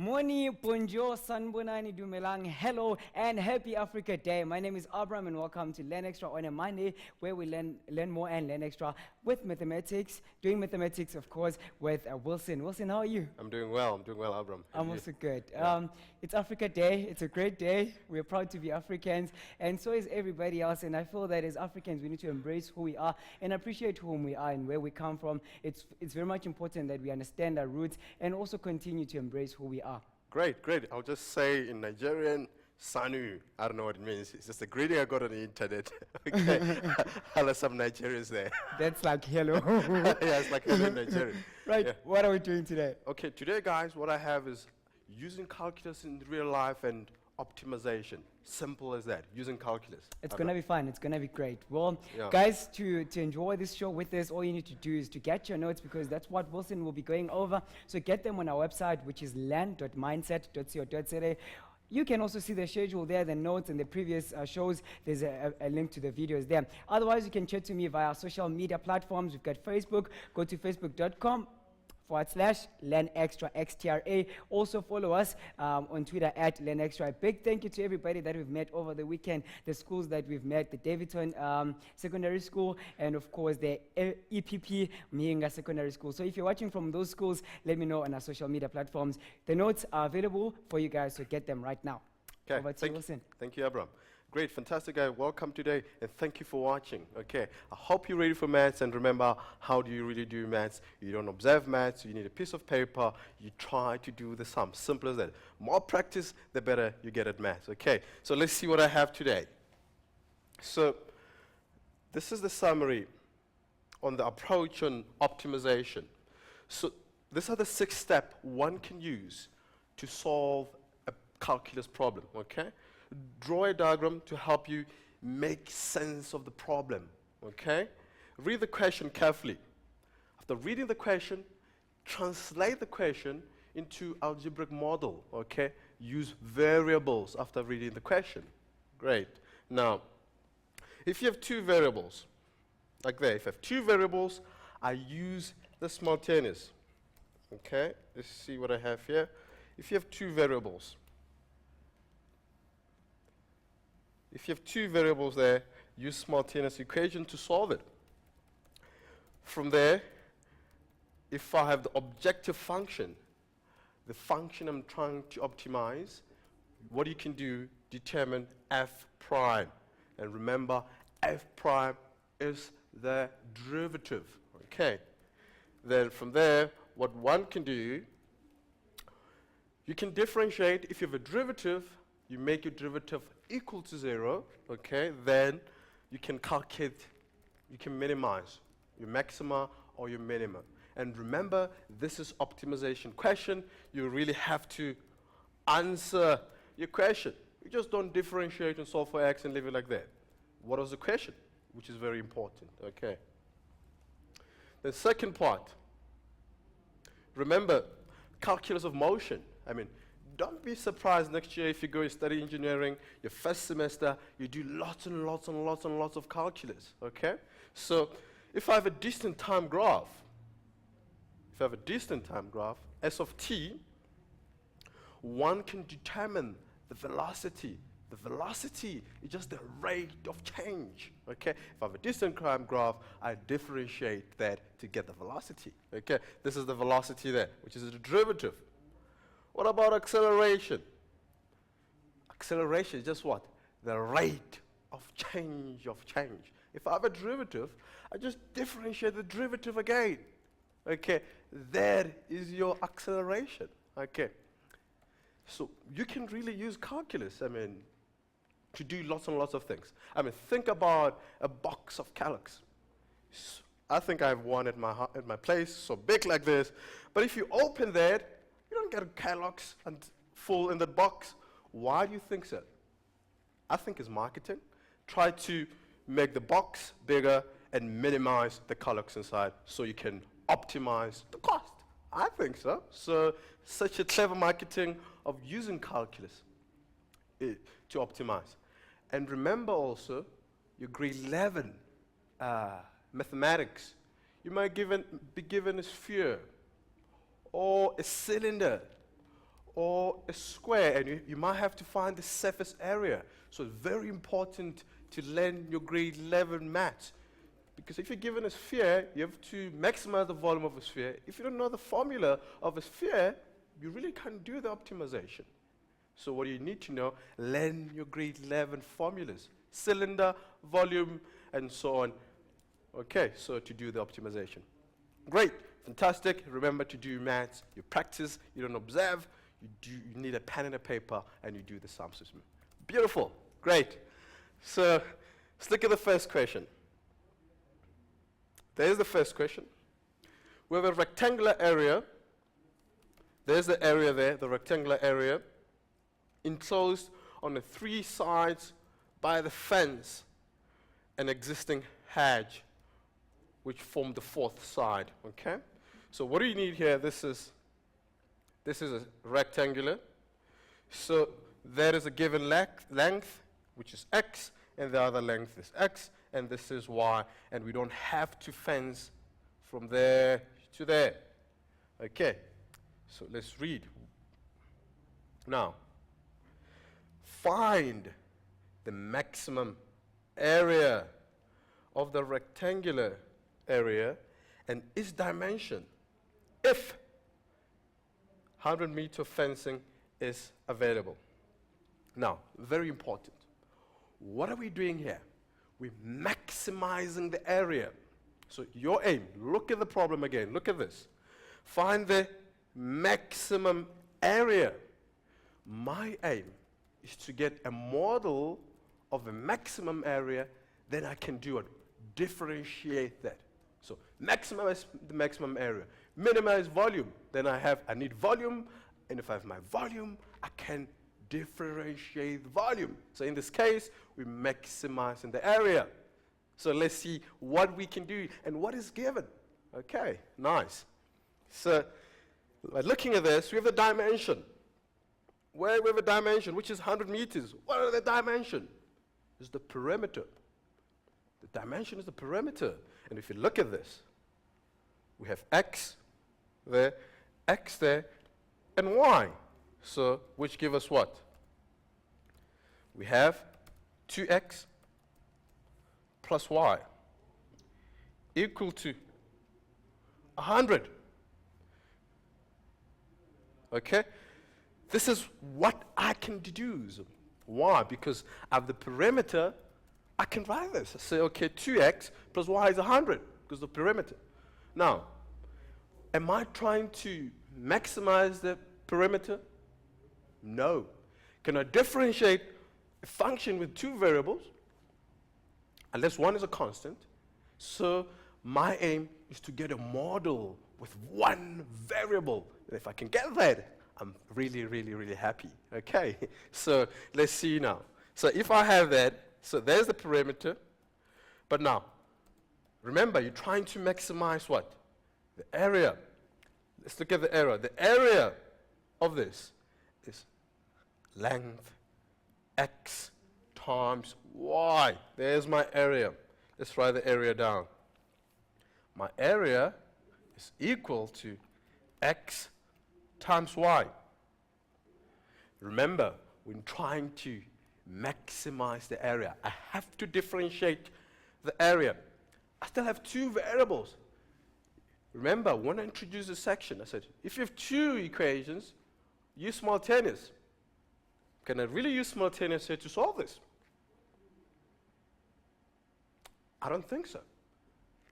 Moni, bonjour, sanbonani, dumelang, hello, and happy Africa Day. My name is Abram, and welcome to Learn Extra on a Monday, where we learn more and learn extra with mathematics. Doing mathematics, of course, with Wilson. Wilson, how are you? I'm doing well, Abram. I'm also good. Yeah. It's Africa Day. It's a great day. We're proud to be Africans, and so is everybody else. And I feel that as Africans, we need to embrace who we are and appreciate whom we are and where we come from. It's very much important that we understand our roots and also continue to embrace who we are. Great. I'll just say in Nigerian, Sanu. I don't know what it means. It's just a greeting I got on the internet. Okay. Hello, some Nigerians there. That's like hello. Yeah, it's like hello in Nigerian. Right, Yeah. what are we doing today? Okay, today, guys, what I have is using calculus in real life and optimization. Simple as that, using calculus. It's going to be fun. It's going to be great. Well, Yeah. guys, to enjoy this show with us, all you need to do is to get your notes because that's what Wilson will be going over. So get them on our website, which is land.mindset.co.za. You can also see the schedule there, the notes and the previous shows. There's a link to the videos there. Otherwise, you can chat to me via our social media platforms. We've got Facebook. Go to facebook.com/LearnExtraXTRA. Also follow us on Twitter @LearnExtra. A big thank you to everybody that we've met over the weekend, the schools that we've met, the Davidson Secondary School, and of course the EPP Mienga Secondary School. So if you're watching from those schools, let me know on our social media platforms. The notes are available for you guys, so get them right now. Okay, Over to you, Wilson. thank you, Abram. Great, fantastic, guy. Welcome today, and thank you for watching. Okay, I hope you're ready for maths, and remember, how do you really do maths? You don't observe maths, you need a piece of paper, you try to do the sum. Simple as that. More practice, the better you get at maths. Okay, so let's see what I have today. So, this is the summary on the approach on optimization. So, these are the 6 steps one can use to solve a calculus problem, okay? Draw a diagram to help you make sense of the problem, okay? Read the question carefully. After reading the question, translate the question into algebraic model, okay? Use variables after reading the question. Great. Now, if you have 2 variables, like there, if I have 2 variables, I use the simultaneous, okay? Let's see what I have here. If you have 2 variables, there, use simultaneous equation to solve it. From there, if I have the objective function, the function I'm trying to optimize, what you can do, determine f prime. And remember, f prime is the derivative, okay? Then from there, what one can do, you can differentiate. If you have a derivative, you make your derivative equal to 0, okay? Then you can calculate, you can minimize your maxima or your minimum. And remember, this is optimization question. You really have to answer your question. You just don't differentiate and solve for x and leave it like that. What was the question? Which is very important, okay? The second part, remember, calculus of motion. I mean, don't be surprised next year if you go and study engineering, your first semester, you do lots and lots of calculus, okay? So if I have a distant time graph, S of t, one can determine the velocity. The velocity is just the rate of change, okay? If I have a distant time graph, I differentiate that to get the velocity, okay? This is the velocity there, which is the derivative. What about acceleration? Acceleration is just what? The rate of change If I have a derivative, I just differentiate the derivative again. Okay, that is your acceleration. Okay, so you can really use calculus, I mean, to do lots and lots of things. I mean, think about a box of Kellogg's. I think I have one at my place, so big like this. But if you open that, you don't get Kellogg's and full in that box. Why do you think so? I think it's marketing. Try to make the box bigger and minimize the Kellogg's inside so you can optimize the cost. I think so. So such a clever marketing of using calculus to optimize. And remember also, your grade 11 mathematics, you might be given a sphere or a cylinder or a square, and you might have to find the surface area. So it's very important to learn your grade 11 maths. Because if you're given a sphere, you have to maximize the volume of a sphere. If you don't know the formula of a sphere, you really can't do the optimization. So what do you need to know? Learn your grade 11 formulas. Cylinder, volume, and so on. Okay, so to do the optimization. Great, fantastic. Remember to do maths. You practice, you don't observe. You need a pen and a paper, and you do the sum system. Beautiful, great. So let's look at the first question. There's the first question. We have a rectangular area. There's the area there, the rectangular area, enclosed on the 3 sides by the fence, an existing hedge, which form the 4th side. Okay. So what do you need here? This is a rectangular. So there is a given length, which is x, and the other length is x, and this is y, and we don't have to fence from there to there. Okay, so let's read. Now, find the maximum area of the rectangular area and its dimension if 100-meter fencing is available. Now, very important. What are we doing here? We're maximizing the area. So your aim, look at the problem again, look at this. Find the maximum area. My aim is to get a model of a maximum area, then I can do it, differentiate that. So maximize the maximum area. Minimize volume, then I need volume, and if I have my volume, I can differentiate volume. So in this case, we maximize in the area. So let's see what we can do and what is given. Okay, nice. So by looking at this, we have the dimension. Where we have a dimension, which is 100 meters. What are the dimension? It's the perimeter. The dimension is the perimeter. And if you look at this, we have x there, and y. So, which give us what? We have 2x plus y equal to 100. Okay? This is what I can deduce. Why? Because of the perimeter, I can write this. I say, okay, 2x plus y is 100, because the perimeter. Now, am I trying to maximize the perimeter? No. Can I differentiate a function with 2 variables? Unless one is a constant. So my aim is to get a model with 1 variable. And if I can get that, I'm really, really, really happy. Okay, so let's see now. So if I have that, so there's the perimeter. But now, remember, you're trying to maximize what? The area. Let's look at the area. The area of this is length x times y. There's my area. Let's write the area down. My area is equal to x times y. Remember, when trying to maximize the area, I have to differentiate the area. I still have 2 variables. Remember, when I introduced the section, I said, if you have 2 equations, use simultaneous. Can I really use simultaneous here to solve this? I don't think so.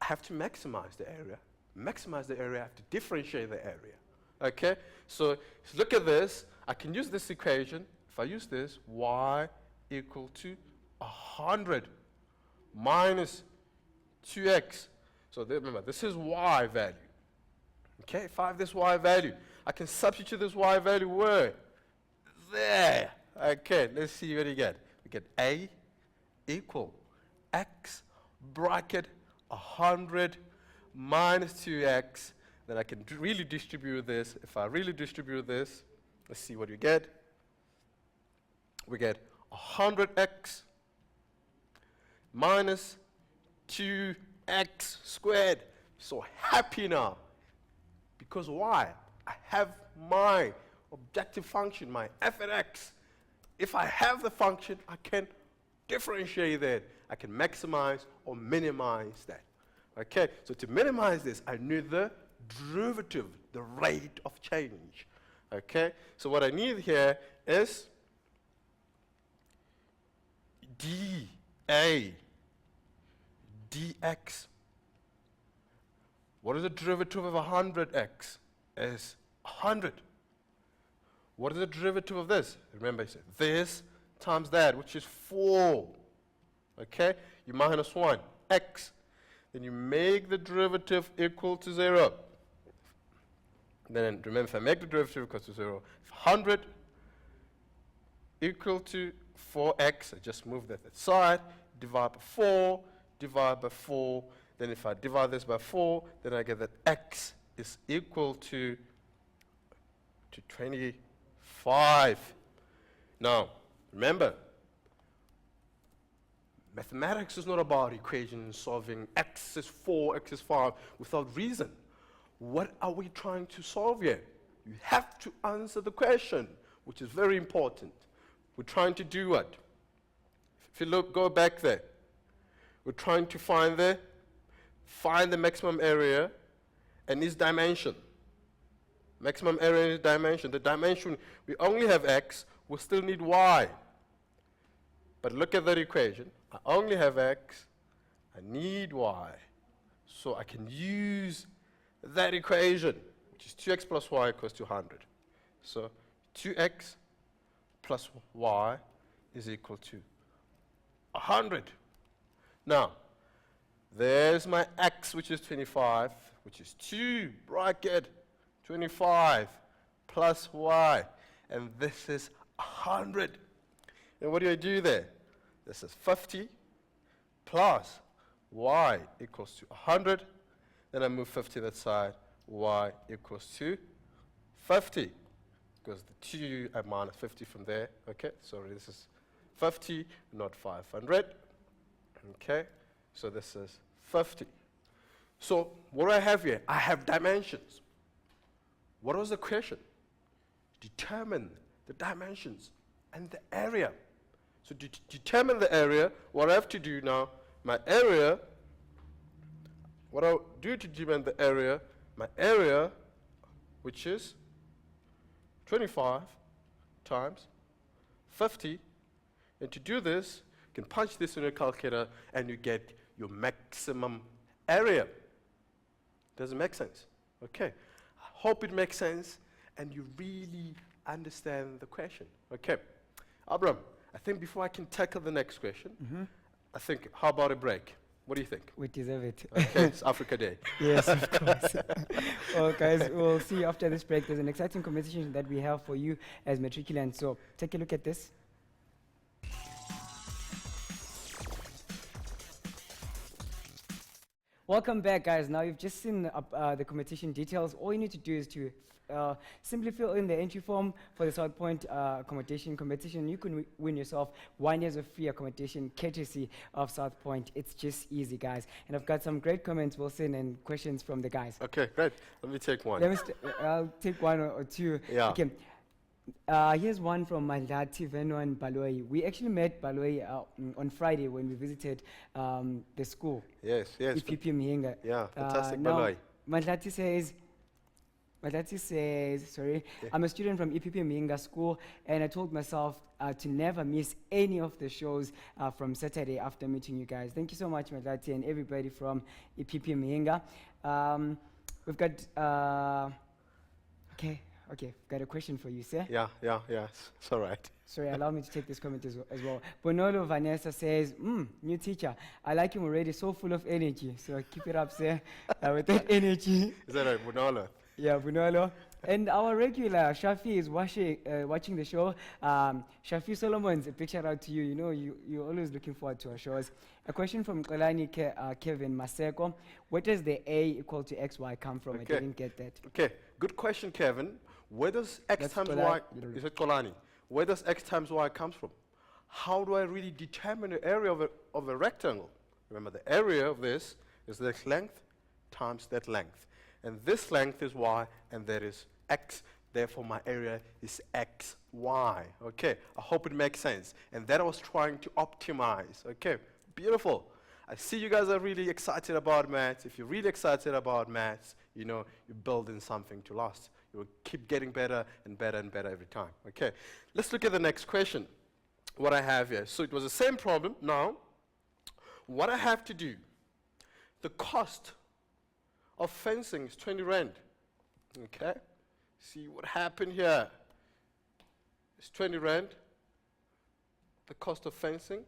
I have to maximize the area. Maximize the area, I have to differentiate the area. Okay? So look at this. I can use this equation. If I use this, y equal to 100 minus 2x. So remember, this is y value. Okay, if I have this y value, I can substitute this y value where? There. Okay, let's see what you get. We get a equal x bracket 100 minus 2x. Then I can really distribute this. If I really distribute this, let's see what you get. We get 100x minus 2x squared. So happy now. Because why? I have my objective function, my f at x. If I have the function, I can differentiate that. I can maximize or minimize that. Okay, so to minimize this, I need the derivative, the rate of change. Okay, so what I need here is dA dx. What is the derivative of 100x? Is 100. What is the derivative of this? Remember, I said this times that, which is 4. Okay, you minus 1, x. Then you make the derivative equal to 0. Then remember, if I make the derivative equal to 0, if 100 equal to 4x, I just move that aside, divide by 4, divide by 4. Then if I divide this by 4, then I get that x is equal to 25. Now, remember, mathematics is not about equations solving x is 4, x is 5 without reason. What are we trying to solve here? You have to answer the question, which is very important. We're trying to do what? If you look, go back there. We're trying to find the maximum area and its dimension. Maximum area and its dimension. The dimension, we only have x, we still need y. But look at that equation. I only have x, I need y. So I can use that equation, which is 2x plus y equals to 100. So 2x plus y is equal to 100. Now, there's my x, which is 25, which is 2, bracket, 25 plus y. And this is 100. And what do I do there? This is 50 plus y equals to 100. Then I move 50 that side, y equals to 50. Because the 2, I minus 50 from there. Okay, sorry, this is 50, not 500. Okay, so this is 50. So what do I have here? I have dimensions. What was the question? Determine the dimensions and the area. So to determine the area, what I have to do now, my area, what I'll do to determine the area, my area, which is 25 times 50, and to do this, you can punch this in your calculator and you get your maximum area. Does it make sense? Okay. I hope it makes sense and you really understand the question. Okay. Abram, I think before I can tackle the next question, I think, how about a break? What do you think? We deserve it. Okay, it's Africa Day. Yes, of course. Well, guys, we'll see you after this break. There's an exciting competition that we have for you as matriculants. So take a look at this. Welcome back, guys. Now you've just seen the competition details. All you need to do is to simply fill in the entry form for the South Point accommodation competition. You can win yourself 1 year of free accommodation courtesy of South Point. It's just easy, guys. And I've got some great comments, Wilson, and questions from the guys. Okay, great. Let me take one. I'll take one or two. Yeah. Okay. Here's one from Mandlati Venon Baloyi. We actually met Baloyi on Friday when we visited the school. Yes. EPP Mhinga. Yeah, fantastic, now, Baloyi. Mandlati says, sorry, Yeah. I'm a student from EPP Mhinga school, and I told myself to never miss any of the shows from Saturday after meeting you guys. Thank you so much, Mandlati, and everybody from EPP Mhinga. We've got, okay, we've got a question for you, sir. Yeah, it's all right. Sorry, allow me to take this comment as well. Bonolo Vanessa says, new teacher. I like him already, so full of energy. So keep it up, sir, with that energy. Is that right, Bunala? Yeah, Bunolo. And our regular Shafi is watching the show. Shafi Solomon's, a big shout out to you. You know, you're always looking forward to our shows. A question from Kalani Kevin Maseko. Where does the A equal to XY come from? Okay. I didn't get that. Okay, good question, Kevin. Where does x That's times Kolani. y, is it Kolani? Where does x times y comes from? How do I really determine the area of a rectangle? Remember, the area of this is this length times that length. And this length is y, and that is x. Therefore, my area is xy. Okay, I hope it makes sense. And that I was trying to optimize. Okay, beautiful. I see you guys are really excited about maths. If you're really excited about maths, you know, you're building something to last. You'll keep getting better and better and better every time. Okay, let's look at the next question. What I have here. So it was the same problem. Now, what I have to do, the cost of fencing is 20 rand. Okay, see what happened here. It's 20 rand. The cost of fencing.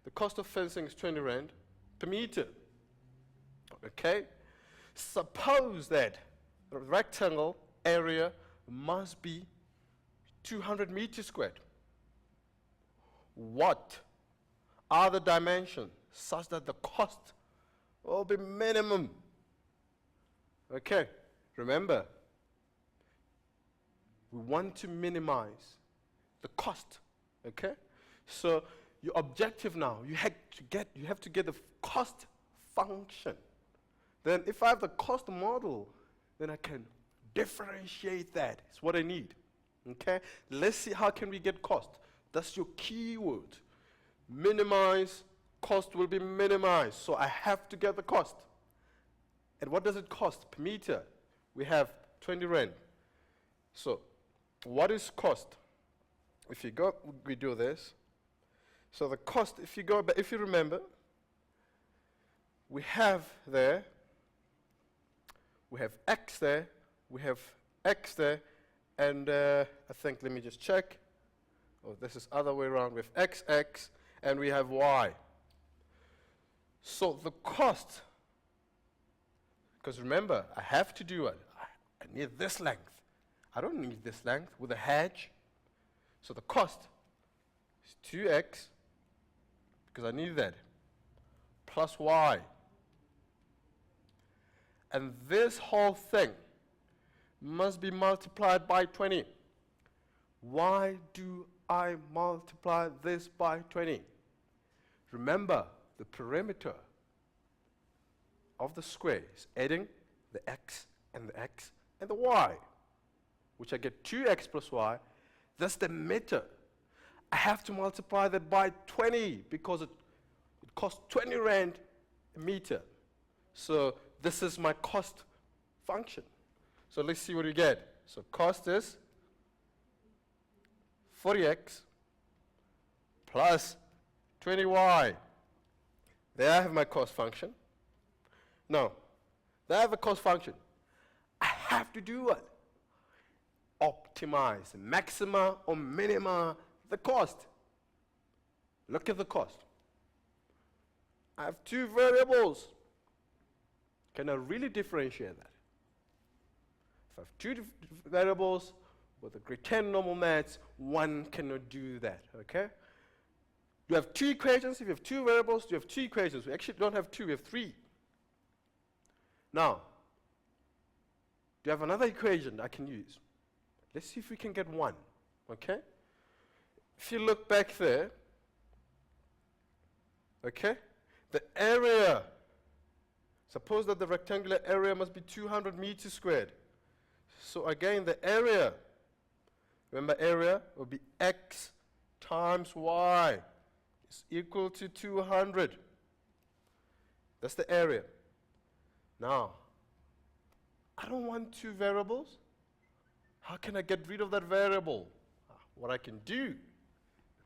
The cost of fencing is 20 rand per meter. Okay, suppose that the rectangle area must be 200 meters squared. What are the dimensions such that the cost will be minimum? Okay, remember, we want to minimize the cost. Okay, so your objective now, you have to get the cost function. Then if I have the cost model, then I can differentiate that. It's what I need. Okay, let's see how can we get cost. That's your keyword. Minimize, cost will be minimized. So I have to get the cost. And what does it cost per meter? We have 20 rand. So what is cost? If you go, we do this. So the cost, if you remember, we have there, we have x there, we have x there, and I think, let me just check. Oh, this is other way around. We have x, and we have y. So the cost, because remember, I have to do it. I need this length. I don't need this length with a hedge. So the cost is 2x, because I need that, plus y. And this whole thing must be multiplied by 20. Why do I multiply this by 20? Remember, the perimeter of the square is adding the x and the y, which I get 2x plus y. That's the meter. I have to multiply that by 20 because it costs 20 rand a meter. So this is my cost function. So let's see what we get. So cost is 40x plus 20y. There I have my cost function. Now, there I have a cost function. I have to do what? Optimize, maxima or minima the cost. Look at the cost. I have two variables. Can I really differentiate that? If I have two variables with a grade 10 normal maths, one cannot do that, okay? You have two equations. If you have two variables, you have two equations. We actually don't have two, we have three. Now, do you have another equation I can use? Let's see if we can get one, okay? If you look back there, okay, the area, suppose that the rectangular area must be 200 meters squared. So again, the area, remember area will be x times y is equal to 200. That's the area. Now, I don't want two variables. How can I get rid of that variable? What I can do,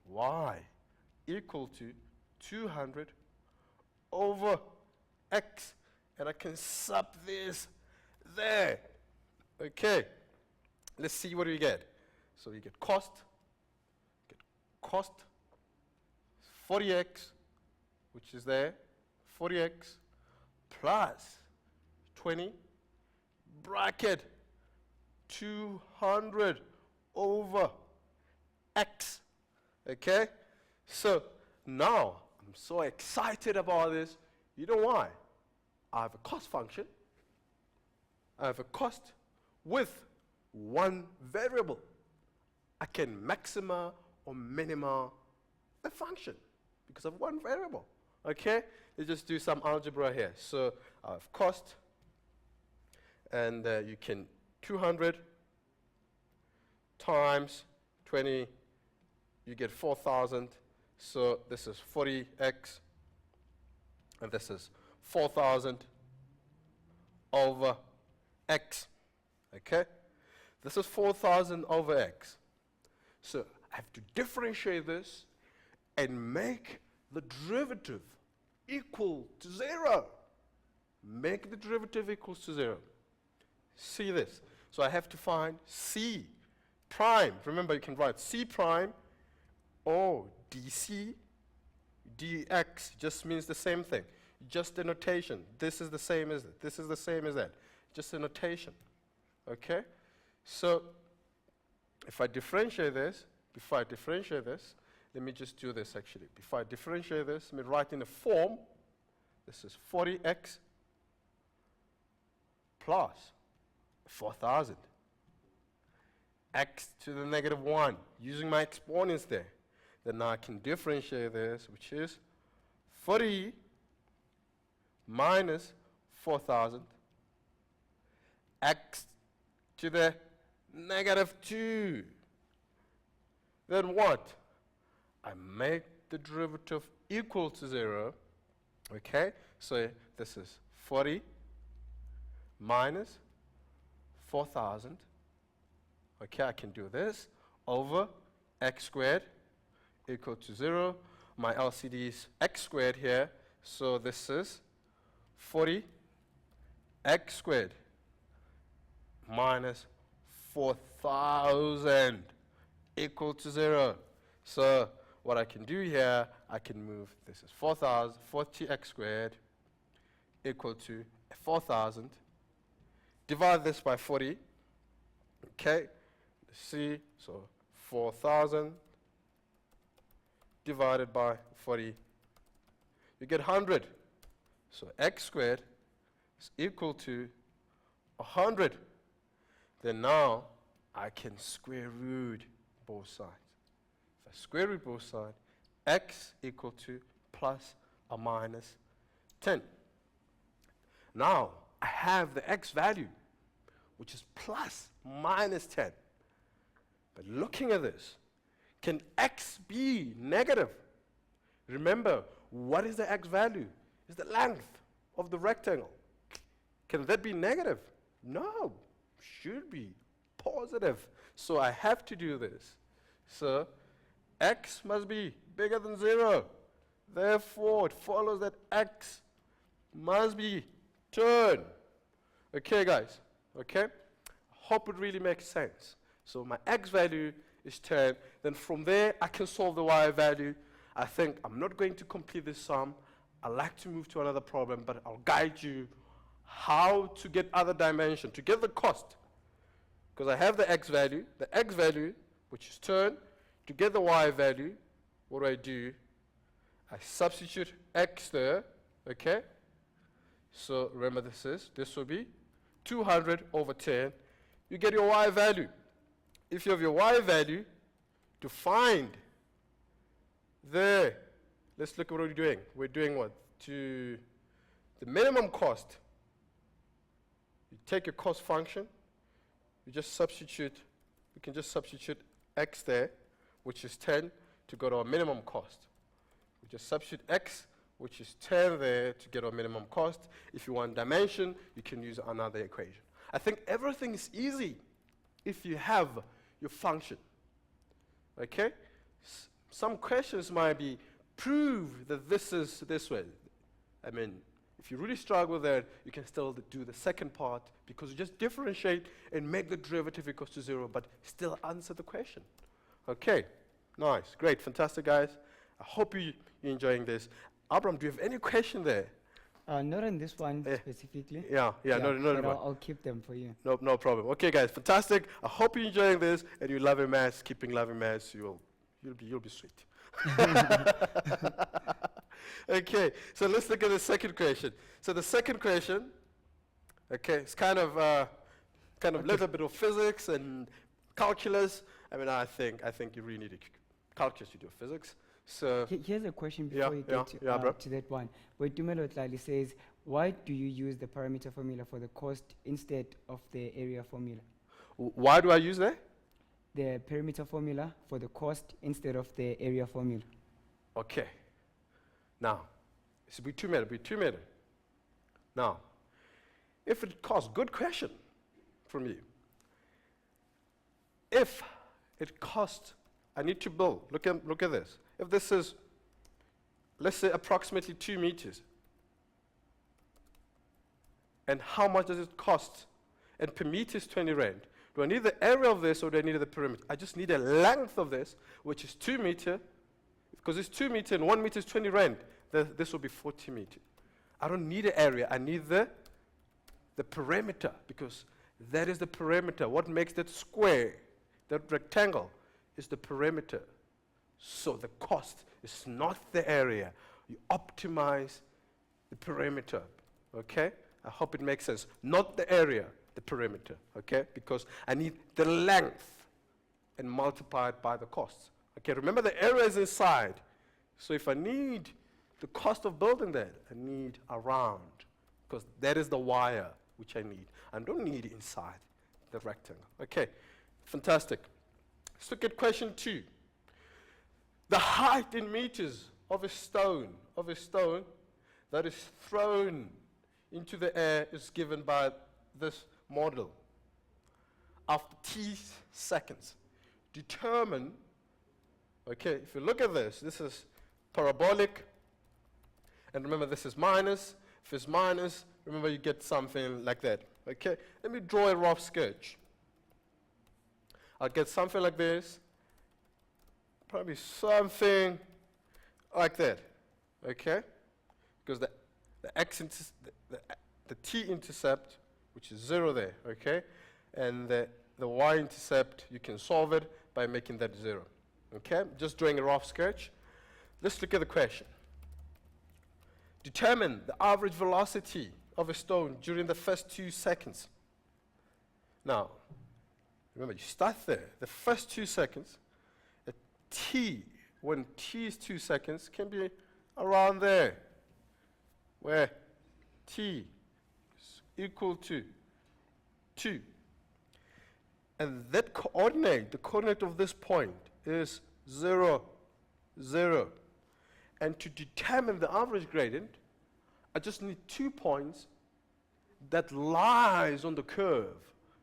y equal to 200 over x, and I can sub this there. Okay, let's see what we get. So you get cost 40x, which is there, 40x plus 20 bracket 200 over x. Okay, so now I'm so excited about this. You know why? I have a cost function. I have a cost with one variable. I can maxima or minima the function because of one variable. Okay, let's just do some algebra here. So I have cost, and you can 200 times 20, you get 4,000. So this is 40x, and this is 4,000 over x. Okay? This is 4,000 over x. So I have to differentiate this and make the derivative equal to 0. Make the derivative equals to 0. See this. So I have to find c prime. Remember, you can write c prime or dc dx just means the same thing. Just a notation. This is the same as that. This is the same as that. Just a notation. Okay? So if I differentiate this, before I differentiate this, let me just do this actually. Before I differentiate this, let me write in a form. This is 40x plus 4,000. X to the negative 1, using my exponents there. Then now I can differentiate this, which is 40 minus 4,000 x to the negative 2. Then what? I make the derivative equal to 0. Okay? So this is 40 minus 4,000. Okay, I can do this over x squared equal to 0. My LCD is x squared here. So this is 40 x squared minus 4,000 equal to 0. So what I can do here, I can move, this is 4,000, 40x squared equal to 4,000. Divide this by 40. Okay, see, so 4,000 divided by 40. You get 100. So x squared is equal to 100. Then now I can square root both sides. If I square root both sides, x equal to plus or minus 10. Now I have the x value, which is plus minus 10. But looking at this, can x be negative? Remember, what is the x value? It's the length of the rectangle. Can that be negative? No, should be positive. So I have to do this. So x must be bigger than 0. Therefore, it follows that x must be 10. Okay, guys? Okay? Hope it really makes sense. So my x value is 10. Then from there, I can solve the y value. I think I'm not going to complete this sum. I'd like to move to another problem, but I'll guide you how to get other dimension, to get the cost. Because I have the x value, which is 10. To get the y value, what do? I substitute x there, okay? So remember this will be 200 over 10. You get your y value. If you have your y value, to find the, let's look at what we're doing. We're doing what? To the minimum cost. You take your cost function, you just substitute, we can just substitute x there, which is 10, to go to our minimum cost. We just substitute x, which is 10 there, to get our minimum cost. If you want dimension, you can use another equation. I think everything is easy if you have your function. Okay? Some questions might be, prove that this is this way. I mean, if you really struggle with that, you can still do the second part, because you just differentiate and make the derivative equals to 0, but still answer the question. Okay, nice, great, fantastic, guys. I hope you're enjoying this. Abram, do you have any question there? Not on this one specifically. No, but I'll keep them for you. No problem. Okay, guys, fantastic. I hope you're enjoying this and you love maths. Keeping loving maths, you'll be sweet. Okay, so let's look at the second question. So the second question, okay, it's kind of a little bit of physics and calculus. I mean, I think you really need a calculus to do physics. So here's a question before you get to that one. Where Tumelo Tlali says, why do you use the parameter formula for the cost instead of the area formula? Why do I use that? the perimeter formula for the cost instead of the area formula. Okay. Now, it's be 2 meter, be 2 meter. Now, if it costs, good question from you. If it costs, I need to build, look at this. If this is, let's say, approximately 2 meters, and how much does it cost? And per meter is 20 rand. Do I need the area of this or do I need the perimeter? I just need a length of this, which is 2 meter, because it's 2 meter and 1 meter is 20 rand. This will be 40 meter. I don't need an area, I need the perimeter, because that is the perimeter. What makes that square, that rectangle, is the perimeter. So the cost is not the area. You optimize the perimeter, okay? I hope it makes sense. Not the area, the perimeter, okay? Because I need the length and multiply it by the cost. Okay, remember the area is inside. So if I need the cost of building that, I need around, because that is the wire which I need. I don't need it inside the rectangle. Okay, fantastic. Let's look at question 2. The height in meters of a stone that is thrown into the air is given by this model. After t seconds, determine, okay, if you look at this is parabolic, and remember this is minus. If it's minus, remember you get something like that, okay? Let me draw a rough sketch. I'll get something like this, probably something like that, okay? Because the t-intercept, which is 0 there, okay? And the y-intercept, you can solve it by making that 0, okay? Just drawing a rough sketch. Let's look at the question. Determine the average velocity of a stone during the first 2 seconds. Now, remember, you start there. The first 2 seconds, a t, when t is 2 seconds, can be around there, where t is equal to 2. And that coordinate, the coordinate of this point, is 0, 0. And to determine the average gradient, I just need 2 points that lies on the curve.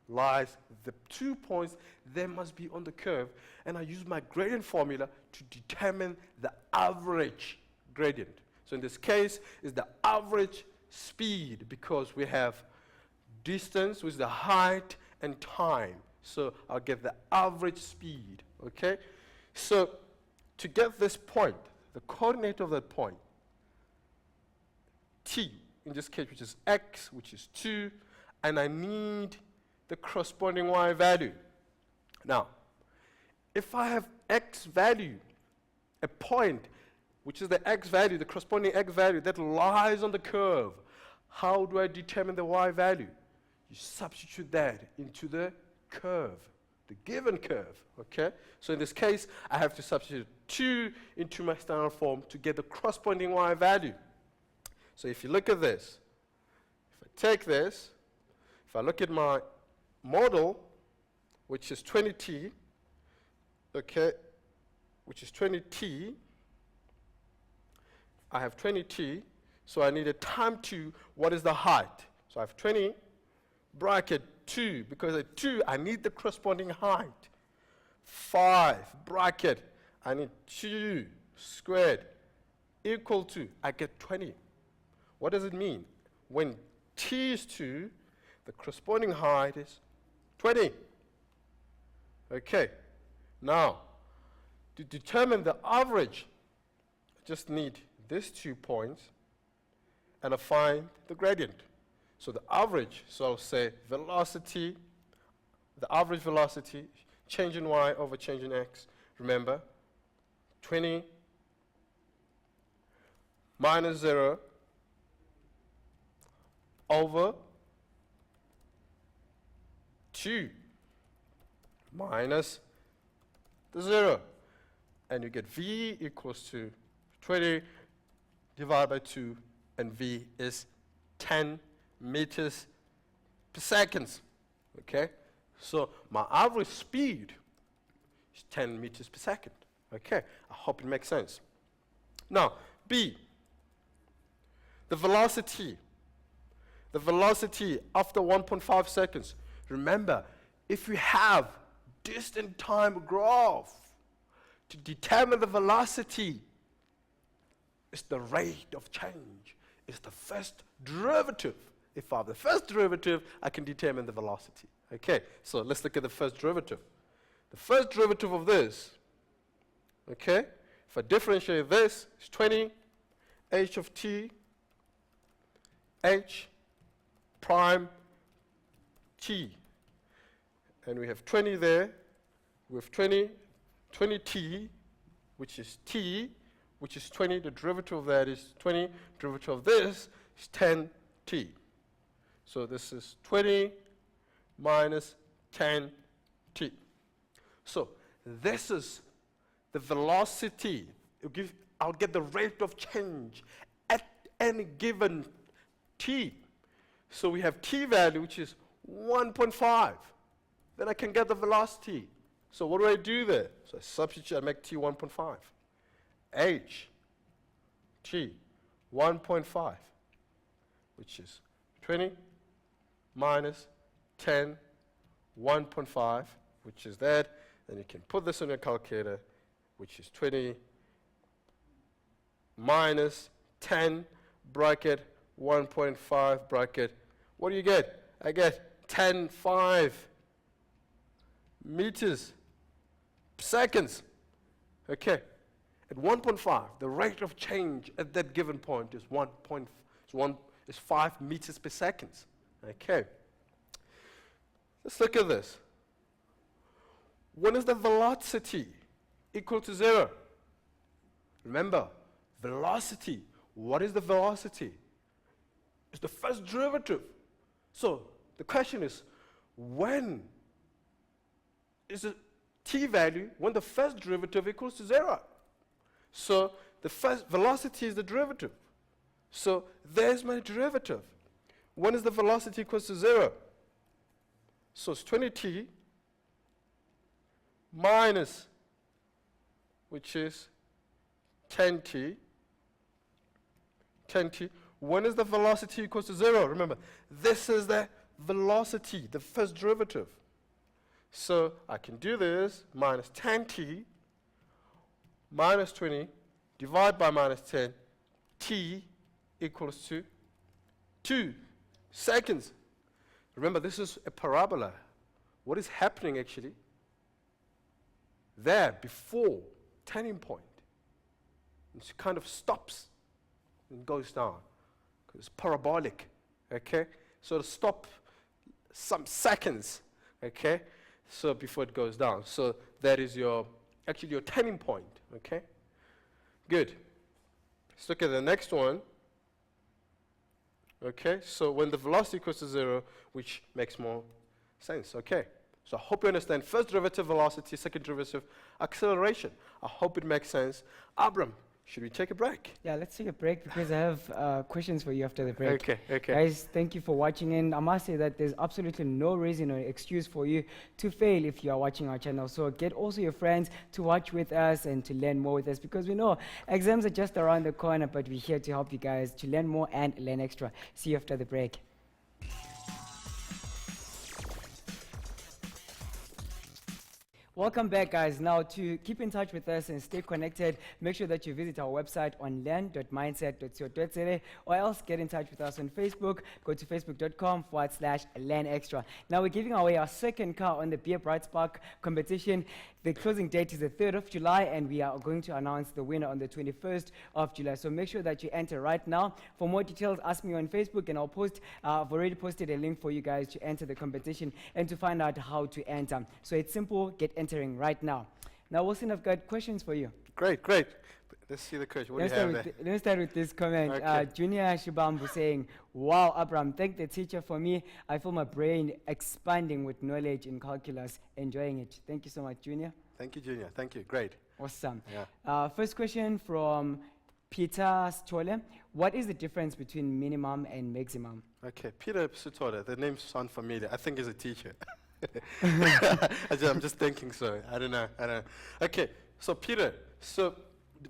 The 2 points, they must be on the curve. And I use my gradient formula to determine the average gradient. So in this case, it's the average speed, because we have distance, which is the height, and time. So I'll get the average speed, okay? So to get this point, the coordinate of that point, t, in this case, which is x, which is 2, and I need the corresponding y value. Now, if I have x value, a point, which is the x value, the corresponding x value that lies on the curve, how do I determine the y value? You substitute that into the curve, the given curve, okay? So in this case, I have to substitute 2 into my standard form to get the corresponding y value. So if you look at this, if I take this, if I look at my model, which is 20t, okay, which is 20t, I have 20t, so I need a time 2, what is the height? So I have 20 bracket 2, because at 2, I need the corresponding height. 5 bracket, I need 2 squared equal to, I get 20. What does it mean? When t is 2, the corresponding height is 20. Okay, now, to determine the average, I just need these 2 points, and I find the gradient. So the average, so I'll say velocity, the average velocity, change in y over change in x. Remember, 20 minus 0 over 2 minus the 0. And you get v equals to 20 divided by 2, and v is 10 meters per second. Okay? So my average speed is 10 meters per second. Okay, I hope it makes sense. Now, B, the velocity. The velocity after 1.5 seconds. Remember, if we have distant time graph to determine the velocity, it's the rate of change. It's the first derivative. If I have the first derivative, I can determine the velocity. Okay, so let's look at the first derivative. The first derivative of this, okay, if I differentiate this, it's 20 h of t h prime t. And we have 20 there. We have 20t, which is t, which is 20. The derivative of that is 20. Derivative of this is 10t. So this is 20 minus 10t. So this is the velocity. I'll get the rate of change at any given t. So we have t value, which is 1.5. Then I can get the velocity. So what do I do there? So I substitute, I make t 1.5. h t 1.5, which is 20 minus 10, 1.5, which is that. Then you can put this on your calculator, which is 20 minus 10 bracket 1.5 bracket. What do you get? I get 10.5 meters per seconds. Okay. At 1.5, the rate of change at that given point is 5 meters per second. Okay. Let's look at this. When is the velocity equal to 0? Remember, velocity. What is the velocity? It's the first derivative. So the question is, when is the t value when the first derivative equals to 0? So the first velocity is the derivative. So there's my derivative. When is the velocity equals to 0? So it's 20t minus, which is 10t. 10t. When is the velocity equals to 0? Remember, this is the velocity, the first derivative. So I can do this, minus 10t minus 20, divide by minus 10, t equals to 2 seconds. Remember, this is a parabola. What is happening actually? There, before turning point, it kind of stops and goes down. It's parabolic, okay? So it'll stop some seconds, okay? So before it goes down. So that is your turning point, okay? Good. Let's look at the next one. Okay, so when the velocity equals to 0, which makes more sense, okay? So I hope you understand first derivative velocity, second derivative acceleration. I hope it makes sense. Abram, should we take a break? Yeah, let's take a break because I have questions for you after the break. Okay, okay. Guys, thank you for watching in. I must say that there's absolutely no reason or excuse for you to fail if you are watching our channel. So get also your friends to watch with us and to learn more with us because we know exams are just around the corner, but we're here to help you guys to learn more and learn extra. See you after the break. Welcome back, guys. Now, to keep in touch with us and stay connected, make sure that you visit our website on learn.mindset.co.za or else get in touch with us on Facebook. Go to facebook.com/learnextra. Now, we're giving away our second car on the Be a Bright Spark competition. The closing date is the 3rd of July, and we are going to announce the winner on the 21st of July. So make sure that you enter right now. For more details, ask me on Facebook, and I'll post. I've already posted a link for you guys to enter the competition and to find out how to enter. So it's simple. Get entering right now. Now, Wilson, I've got questions for you. Great, great. Let's see the question. What do you have there? Let me start with this comment. Okay. Junior Shibambu saying, "Wow, Abraham, thank the teacher for me. I feel my brain expanding with knowledge in calculus. Enjoying it." Thank you so much, Junior. Thank you, Junior. Thank you. Great. Awesome. Yeah. First question from Peter Stole. What is the difference between minimum and maximum? Okay, Peter Sutore, the name sounds familiar. I think he's a teacher. I'm just thinking so. I don't know. Okay, so Peter, so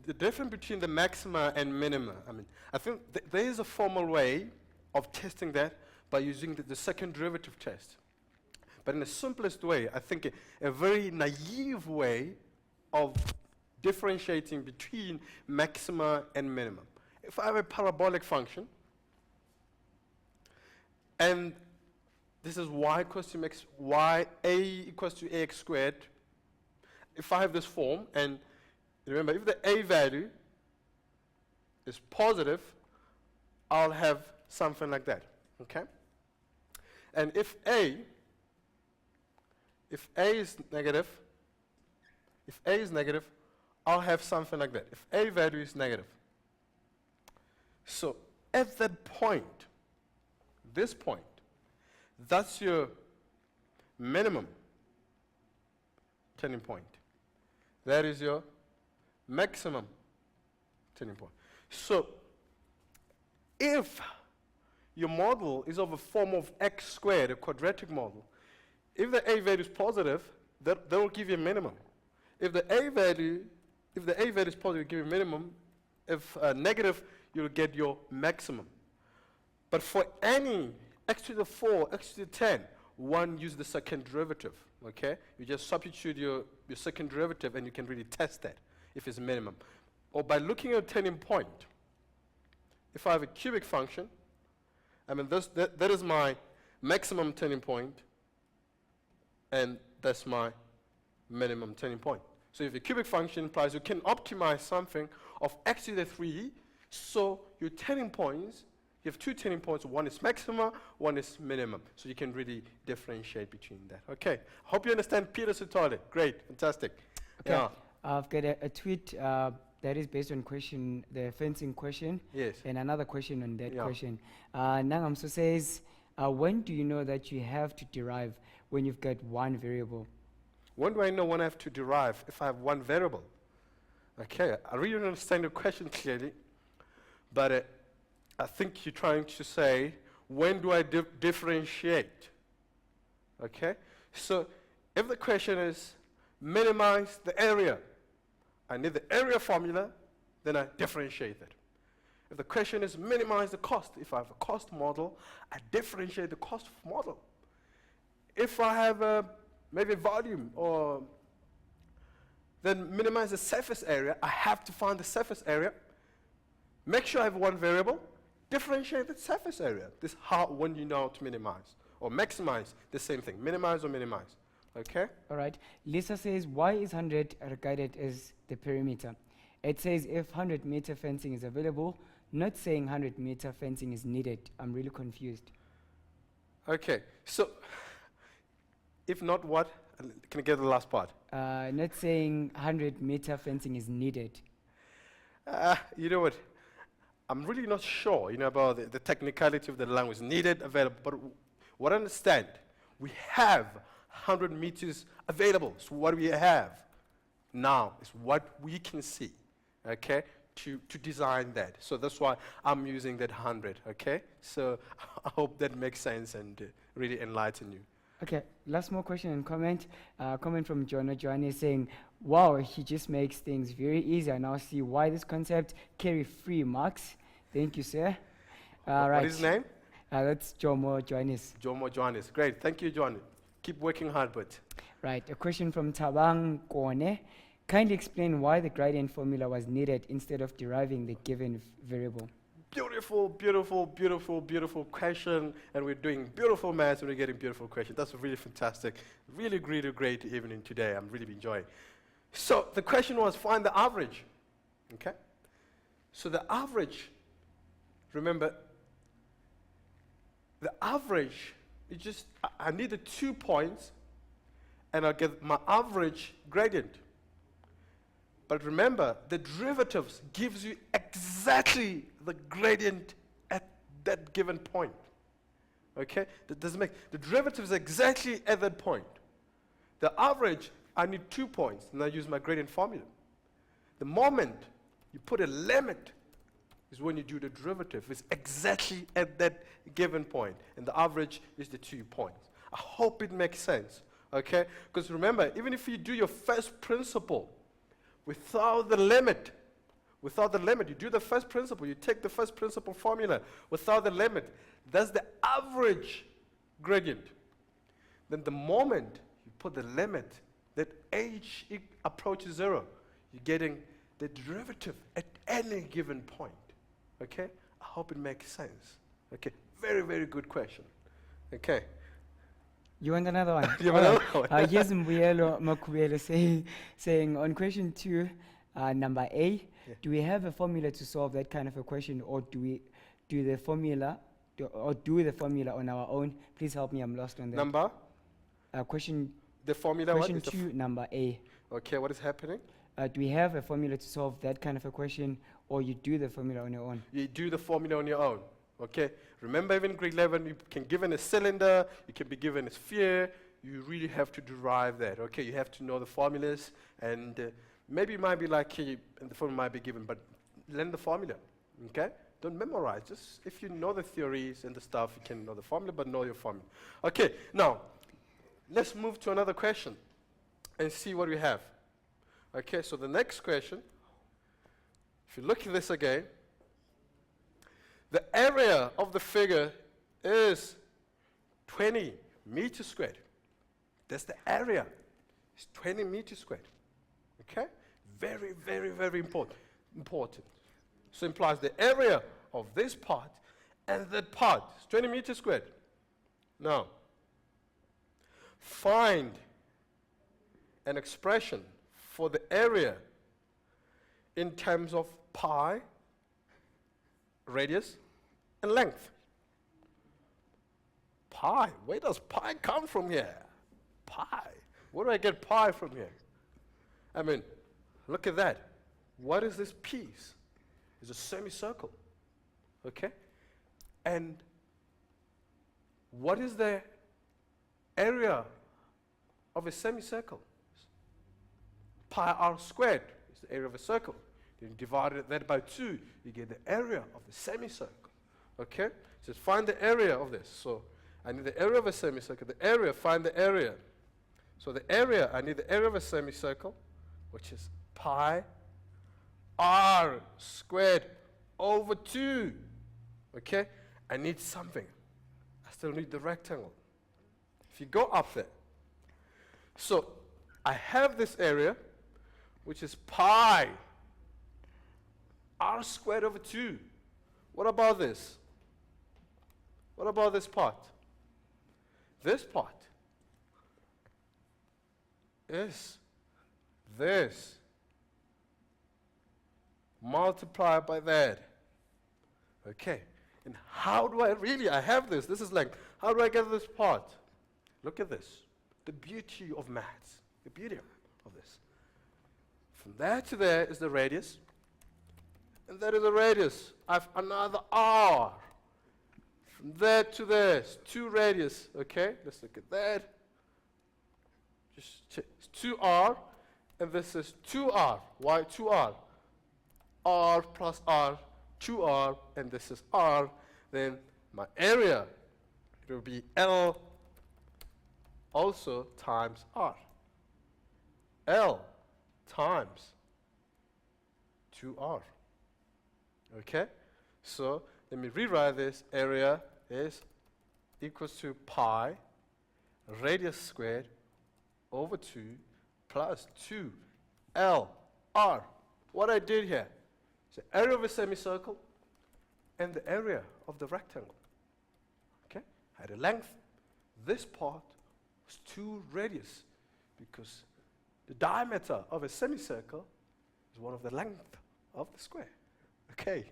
the difference between the maxima and minima, I mean, I think there is a formal way of testing that by using the second derivative test. But in the simplest way, I think a very naive way of differentiating between maxima and minimum. If I have a parabolic function, and this is y equals to x, y a equals to ax squared. If I have this form, and remember, if the a value is positive, I'll have something like that, okay? And if a is negative, I'll have something like that. If a value is negative. So at that point, this point, that's your minimum turning point. That is your maximum turning point. So if your model is of a form of x squared, a quadratic model, if the a value is positive, that will give you a minimum. If the a value is positive, give you a minimum. If negative, you'll get your maximum. But for any x to the 4, x to the 10, one use the second derivative, okay? You just substitute your second derivative and you can really test that if it's minimum. Or by looking at a turning point, if I have a cubic function, I mean that is my maximum turning point, and that's my minimum turning point. So if a cubic function implies you can optimize something of x to the 3, so your turning points, you have two turning points, one is maxima, one is minimum. So you can really differentiate between that. Okay, I hope you understand Peter Sutole. Great, fantastic. Okay, Yeah. I've got a tweet that is based on the fencing question, Yes. and another question on that Yeah. question. Nangamso says, when do you know that you have to derive when you've got one variable? When do I know when I have to derive if I have one variable? Okay, I really don't understand the question clearly, but I think you're trying to say, when do I differentiate? Okay, so if the question is minimize the area, I need the area formula, then I differentiate it. If the question is minimize the cost, if I have a cost model, I differentiate the cost model. If I have maybe volume, or then minimize the surface area, I have to find the surface area, make sure I have one variable, differentiate the surface area. This is how, when you know how to minimize or maximize, the same thing, minimize or minimize. Okay? All right. Lisa says, why is 100 regarded as the perimeter? It says if 100-meter fencing is available, not saying 100-meter fencing is needed. I'm really confused. Okay, so if not what? Can I get the last part? Not saying 100-meter fencing is needed. You know what? I'm really not sure, about the technicality of the language needed, available. But what I understand, we have 100 meters available. So what we have now is what we can see, okay, to design that. So that's why I'm using that 100, okay? So I hope that makes sense and really enlighten you. Okay, last more question and comment. Comment from Joanne saying, wow, he just makes things very easy. I now see why this concept carry free marks. Thank you, sir. Right. What is his name? That's Jomo Joannis. Jomo Johannes. Great. Thank you, John. Keep working hard, but. Right, a question from Tabang Kone. Kindly explain why the gradient formula was needed instead of deriving the given variable. Beautiful, beautiful, beautiful, beautiful question. And we're doing beautiful maths and we're getting beautiful questions. That's really fantastic. Really great evening today. I'm really enjoying. So the question was find the average. Okay? So the average, remember, the average is just, I need the 2 points and I'll get my average gradient. But remember, the derivatives gives you exactly the gradient at that given point. Okay? That doesn't make, the derivative is exactly at that point. The average, I need 2 points, and I use my gradient formula. The moment you put a limit is when you do the derivative. It's exactly at that given point, and the average is the 2 points. I hope it makes sense, okay? Because remember, even if you do your first principle without the limit, you do the first principle, you take the first principle formula without the limit, that's the average gradient. Then the moment you put the limit, that h approaches 0, you're getting the derivative at any given point, okay? I hope it makes sense, okay? Very, very good question, okay? You want another one? You want Alright. another one? Here's Mbuyelo Makubele saying on question 2, number A, Yeah. do we have a formula to solve that kind of a question, or do we do the formula on our own? Please help me, I'm lost on that. Number, Question the formula, what question is the 2, number A. okay, what is happening? Do we have a formula to solve that kind of a question, or you do the formula on your own? You do the formula on your own, okay? Remember, even grade 11, you can be given a cylinder, you can be given a sphere, you really have to derive that, okay? You have to know the formulas, and maybe it might be like, and the formula might be given, but learn the formula, okay? Don't memorize, just if you know the theories and the stuff, you can know the formula, but know your formula. Okay, now, let's move to another question and see what we have. Okay, so the next question, if you look at this again, the area of the figure is 20 meters squared. That's the area. It's 20 meters squared. Okay? Very, very, very important. So implies the area of this part and that part is 20 meters squared. Now, find an expression for the area in terms of pi, radius, and length. Pi, where does pi come from here? Pi, where do I get pi from here? I mean, look at that. What is this piece? It's a semicircle, okay? And what is the area of a semicircle? Pi r squared is the area of a circle. Then you divide that by 2, you get the area of the semicircle. Okay? So find the area of this. So I need the area of a semicircle. The area, find the area. So the area, I need the area of a semicircle, which is pi r squared over 2. Okay? I need something. I still need the rectangle. If you go up there. So I have this area, which is pi r squared over 2. What about this? What about this part? This part is this multiplied by that. Okay. And how do I have this. This is length. How do I get this part? Look at this. The beauty of maths. The beauty of this. From there to there is the radius. And that is the radius. I have another r. From there to there is 2 radius. Okay, let's look at that. Just check. It's 2r. And this is 2r. Why 2r? R plus r, 2r, and this is r. Then my area, it will be L also times r. L times 2r. Okay? So let me rewrite this. Area is equals to pi radius squared over 2 plus 2 Lr. What I did here is the area of a semicircle and the area of the rectangle. Okay? I had a length. This part was 2 radius because the diameter of a semicircle is one of the length of the square. Okay.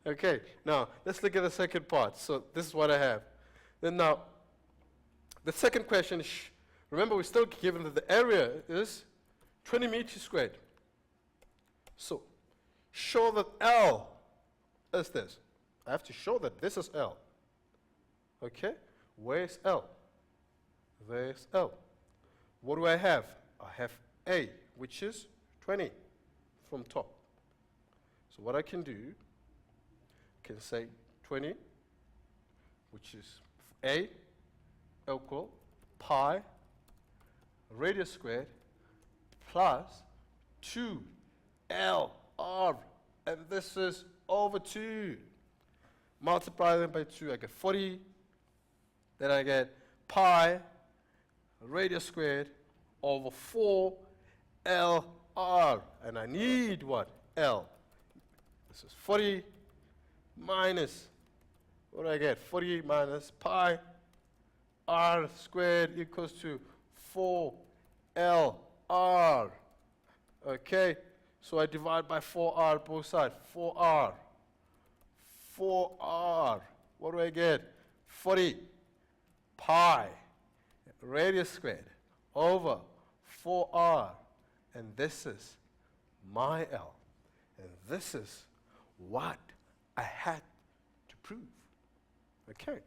Okay. Now, let's look at the second part. So this is what I have. Then now, the second question is, remember we're still given that the area is 20 meters squared. So, show that L is this. I have to show that this is L. Okay? Where is L? There's L. What do I have? I have A, which is 20 from top. So what I can do, I can say 20, which is A equal pi radius squared plus 2L r, and this is over 2. Multiply them by 2, I get 40. Then I get pi radius squared over 4L r, and I need what? L. This is 40 minus, what do I get? 40 minus pi r squared equals to 4L r. Okay, so I divide by 4r both sides. 4r. 4r. What do I get? 40 pi radius squared over 4r. And this is my L. And this is what I had to prove. Okay?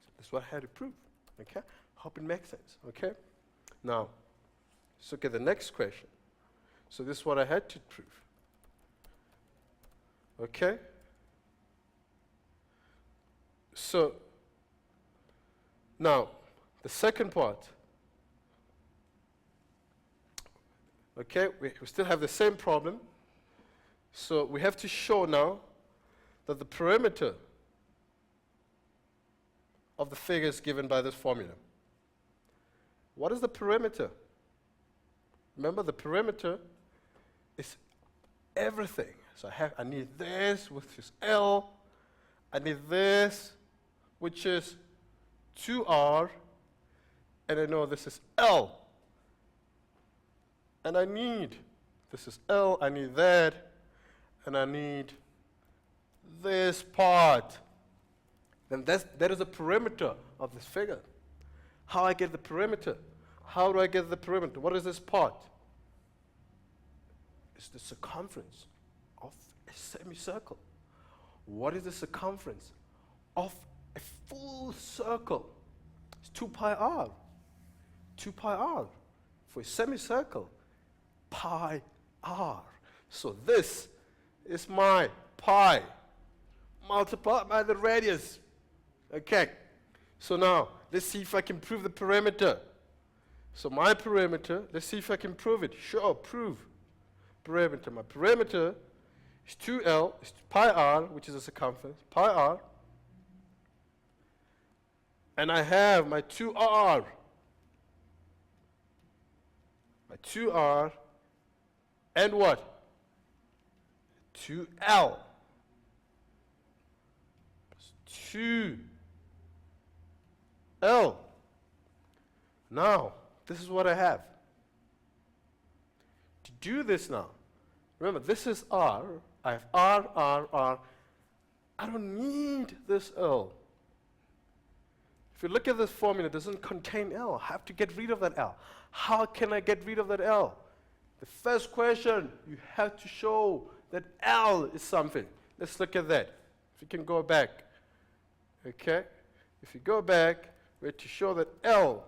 So this is what I had to prove. Okay? Hope it makes sense. Okay? Now, let's look at the next question. So this is what I had to prove. Okay? So, now, the second part. Okay, we still have the same problem. So we have to show now that the perimeter of the figure is given by this formula. What is the perimeter? Remember, the perimeter is everything. So I need this, which is L. I need this, which is 2R. And I know this is L. And I need, this is L, I need that, and I need this part. Then that is the perimeter of this figure. How I get the perimeter? How do I get the perimeter? What is this part? It's the circumference of a semicircle. What is the circumference of a full circle? It's 2 pi r. 2 pi r. For a semicircle, pi r. So this is my pi multiplied by the radius. Okay. So now, let's see if I can prove the perimeter. So my perimeter, let's see if I can prove it. Sure, prove. Perimeter. My perimeter is 2L, is pi r, which is the circumference, pi r. And I have my 2r. My 2r and what? 2L. 2L. Now, this is what I have. To do this now, remember, this is R. I have R, R, R. I don't need this L. If you look at this formula, it doesn't contain L. I have to get rid of that L. How can I get rid of that L? The first question, you have to show that L is something. Let's look at that. If you can go back. Okay? If you go back, we have to show that L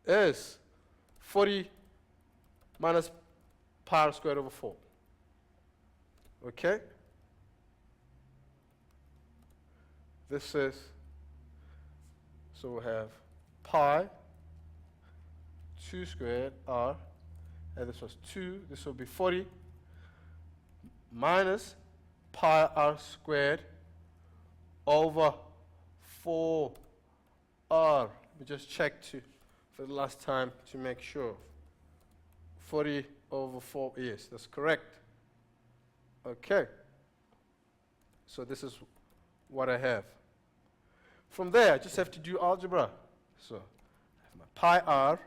is 40 minus pi r squared over 4. Okay? This is, so we have pi 2 squared r, and this was 2, this will be 40 minus pi r squared over 4r. Let me just check for the last time to make sure. 40 over 4, yes, that's correct. Okay. So this is what I have. From there, I just have to do algebra. So I have my pi r,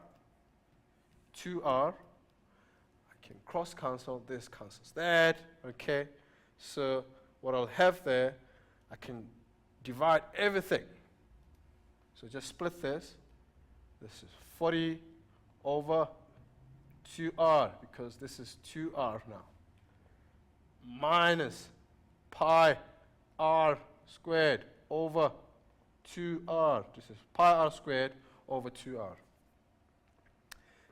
2r. I can cross cancel, this cancels that. Okay. So what I'll have there, I can divide everything. So just split this. This is 40 over 2r, because this is 2r now, minus pi r squared over 2r. This is pi r squared over 2r.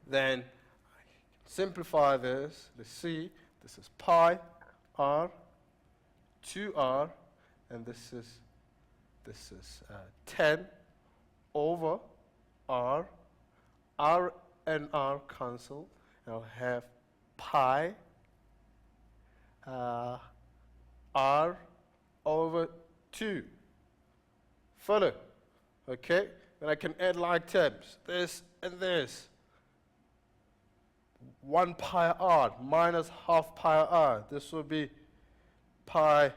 Then I can simplify this. Let's see. This is pi r, 2r, and this is 10 over R. R and R cancel. I'll have pi R over 2. Follow? Okay? Then I can add like terms. This and this. 1 pi R minus half pi R. This will be pi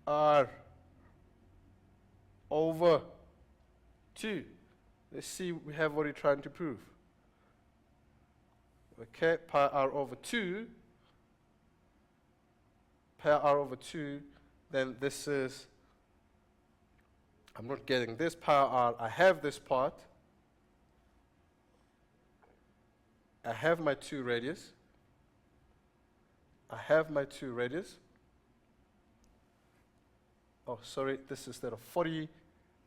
R over 2. Let's see we have what we're trying to prove. Okay, pi R over 2. Pi R over 2. Then this is, I'm not getting this pi R. I have this part. I have my 2 radius. I have my 2 radius. Oh, sorry, this is instead of 40.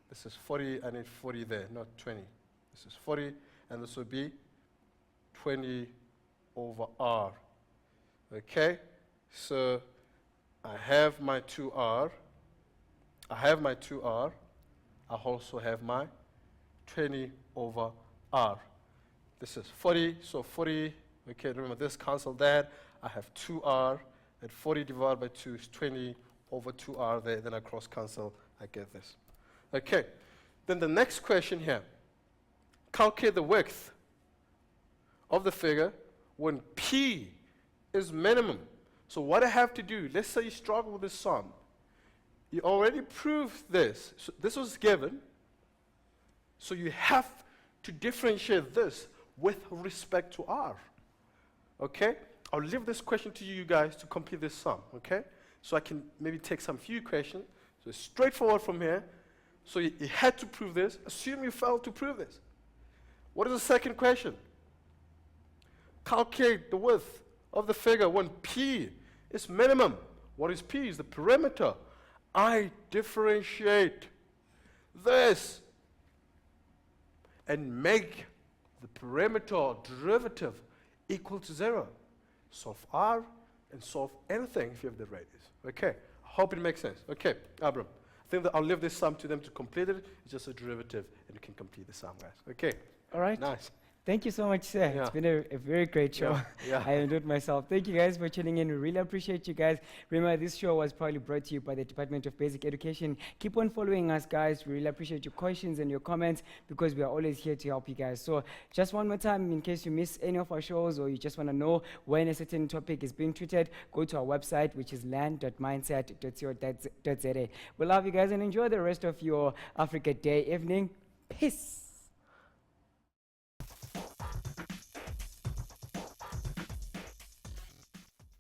This is 40, I need 40 there, not 20. This is 40, and this will be 20 over R. Okay, so I have my 2R. I have my 2R. I also have my 20 over R. This is 40, so 40, okay, remember this, cancel that. I have 2R, and 40 divided by 2 is 20 over 2R there, then I cross cancel, I get this. Okay, then the next question here, calculate the width of the figure when P is minimum. So what I have to do, let's say you struggle with this sum. You already proved this. So this was given. So you have to differentiate this with respect to R. Okay? I'll leave this question to you guys to complete this sum. Okay? So I can maybe take some few questions. So it's straightforward from here. So you had to prove this. Assume you failed to prove this. What is the second question? Calculate the width of the figure when P is minimum. What is P? Is the perimeter. I differentiate this and make the perimeter derivative equal to 0. Solve R and solve anything if you have the radius. Okay, I hope it makes sense. Okay, Abram, I think that I'll leave this sum to them to complete it. It's just a derivative and you can complete the sum, guys. Okay, All right. nice. Thank you so much, sir. Yeah. It's been a very great show. Yeah. I enjoyed myself. Thank you guys for tuning in. We really appreciate you guys. Remember, this show was probably brought to you by the Department of Basic Education. Keep on following us, guys. We really appreciate your questions and your comments because we are always here to help you guys. So just one more time, in case you miss any of our shows or you just want to know when a certain topic is being treated, go to our website, which is land.mindset.co.za. We love you guys and enjoy the rest of your Africa Day evening. Peace.